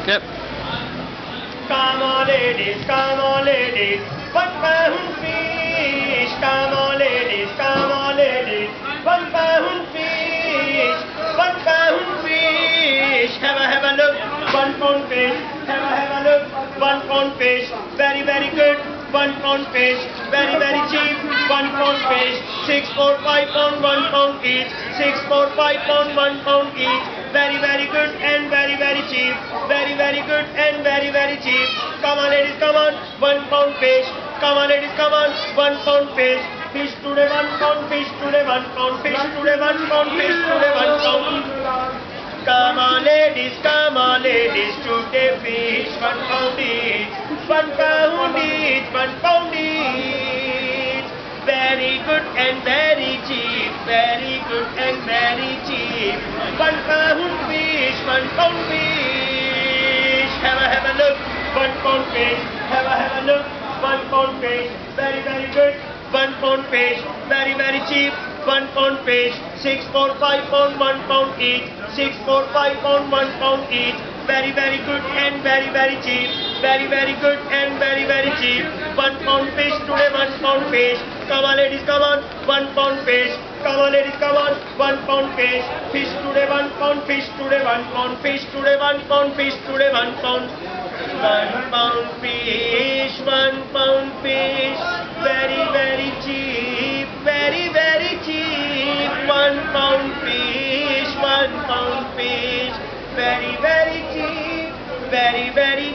Yep. Come on ladies, come on ladies, £1 fish. Come on ladies, come on ladies, £1 fish. £1 fish. Have a look, £1 fish. Have a look, £1 fish. Very good. £1 fish. Very cheap. £1 fish. 6, 4, 5 pound, £1 each. 6, 4, 5 pound, £1 each. Very good and very cheap. Very good and very cheap. Come on ladies, come on, £1 fish. Come on ladies, come on, £1 fish. Fish today, £1 fish today, £1 fish today, £1 fish today, £1. Come on ladies, today fish, £1 each. £1 each, £1 each. Very good and very cheap. Very good and very cheap. £1 fish, £1 fish. Have a look, £1 fish. Have a look, £1 fish. Very good. £1 fish. Very cheap. £1 fish. 6, 4, 5 pound, £1 each. 6, 4, 5 pound, £1 each. Very good and very cheap. Very good and very cheap. £1 fish today, £1 fish. Come on ladies, come on, £1 fish. Come on ladies, come on, £1 fish. Fish today, £1 fish today, £1 fish today, £1 fish today, £1. £1 fish, £1 fish. Very cheap. Very cheap. £1 fish, £1 fish. Very cheap. Very